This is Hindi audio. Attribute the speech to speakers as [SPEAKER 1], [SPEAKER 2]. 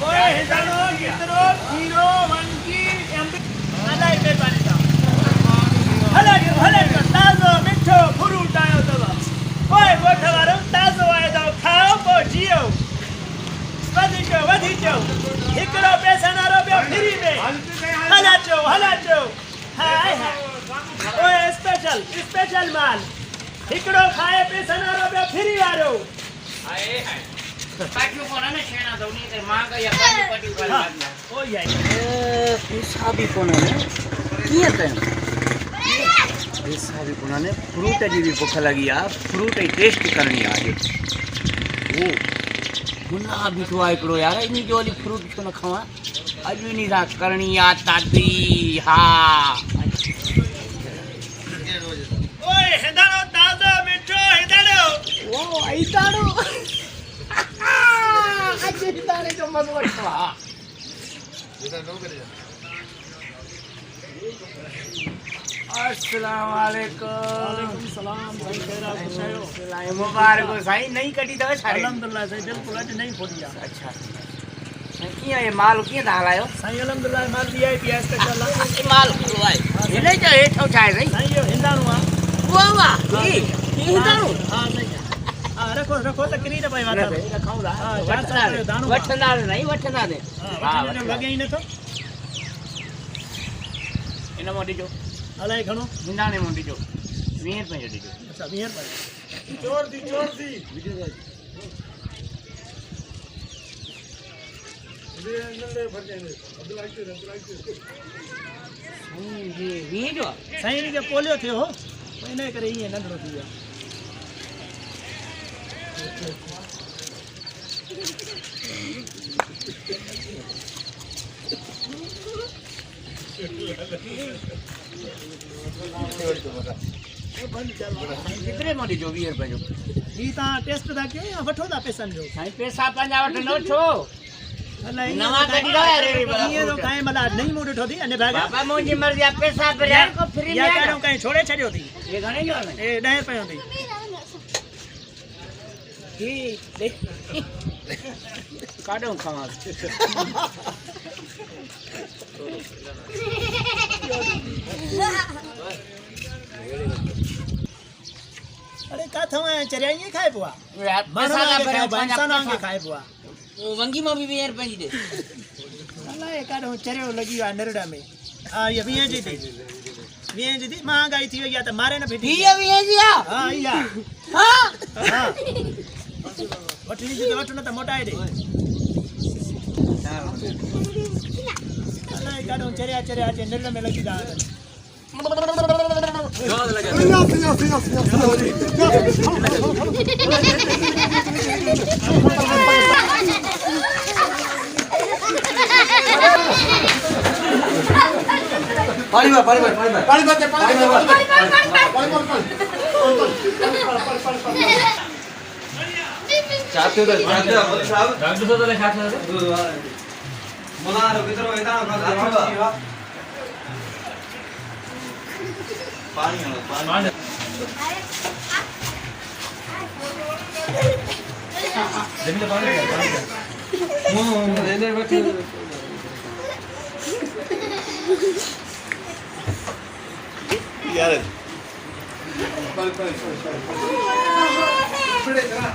[SPEAKER 1] ओए हिंदानो गितरो 01 की एमबी अलाई पे पानी था हले ताजो मिठो फ्रूट आयो तब ओए गोठवारो ताजो आयो तो खाओ पो जियो वधी चो हिकड़ो पैसा ना रुपयो फ्री में हला चो हाय ओए स्पेशल माल हिकड़ो खाए पैसा ना रुपयो फ्री वारो
[SPEAKER 2] हाय पाटियो कोना ने छेना दौनी ते मां का या पाटी कर लागना
[SPEAKER 1] ओ यार
[SPEAKER 3] पैसा भी कोना ने किए ते पैसा भी कोना ने फ्रूट जी भी भूख लगी आ फ्रूट ही टेस्ट करनी आज ओ गुना भी तो एकड़ो यार इनी जो वाली फ्रूट तो न खावा आज भी नहीं रात करनी आ तादी हां
[SPEAKER 1] ओए हिंदानो ताजो मिठो हिंदानो
[SPEAKER 3] ओ आइताड़ो आज हिंदाने जो मजो वठवा अस्सलाम वालेकुम
[SPEAKER 1] सलाम भाई खैरा खुशायो
[SPEAKER 3] मुबारक हो साईं नहीं कटी दवे सारे
[SPEAKER 1] अल्हम्दुलिल्लाह साईं बिल्कुल आज नहीं फोड़ी आ
[SPEAKER 3] अच्छा किया ये माल किया दालायो
[SPEAKER 1] साईं अल्हम्दुलिल्लाह माल दिया है पियाज तक चला
[SPEAKER 3] ये माल खुलवाए ये नहीं जो हेठो छाए सही
[SPEAKER 1] साईं यो हिंदानो आ
[SPEAKER 3] वाह ये हिंदानो
[SPEAKER 1] हां सही हां रखो तकरी न भाई वाता
[SPEAKER 3] रखाऊ दा
[SPEAKER 1] हां दानो
[SPEAKER 3] वठना नहीं वठना दे
[SPEAKER 1] हां लगे ही न तो
[SPEAKER 3] इन मोटी जो
[SPEAKER 1] अलाई घणो
[SPEAKER 3] हिंदाने मोटी जो 20 रुपए जो दीजो
[SPEAKER 1] अच्छा 20 रुपए चोर दी वीडियो
[SPEAKER 3] ये जो
[SPEAKER 1] साईं के पोलियो थियो हो इने करे ही नंढड़ो थी वियो
[SPEAKER 3] कितने मोटी जो 20 रुपए जो
[SPEAKER 1] ही ता टेस्ट दा के या वठो दा पैसा जो
[SPEAKER 3] साईं पैसा पंजा वठनो छो
[SPEAKER 1] अलाई
[SPEAKER 3] नवा कढी दो यार
[SPEAKER 1] ये तो काई मला नहीं मोड़ उठो थी अने भागा
[SPEAKER 3] बाबा मुंजी मर्जी आ पैसा भरिया को फ्री में
[SPEAKER 1] या करो कहीं छोड़े छड़ियो थी
[SPEAKER 3] ये घणे जो है
[SPEAKER 1] ए 10 रुपए थी
[SPEAKER 3] की देख काढो खावा
[SPEAKER 1] अरे का थवा चरियाई खाए बुआ
[SPEAKER 3] यार पैसा ना भरिया
[SPEAKER 1] पैसा ना के खाए बुआ
[SPEAKER 3] वो वंगी में भी 20 रुपए दे
[SPEAKER 1] अलाई काढो चरियो लगी आ नरड़ा में आ ये 20 जी थी महंगाई थी या त मारे न फिटी
[SPEAKER 3] ये भी है जी
[SPEAKER 1] हां या
[SPEAKER 3] हां
[SPEAKER 1] हां वठनी जी वठन त मोटाए दे अलाई काढो चरिया जे नरड़ा में लगी दा
[SPEAKER 4] पानी चाहते हो साहब डॉक्टर तो ले खाते हो मनारो किधर है ना पानी जमीन पानी लेने बैठे यार पड़े चला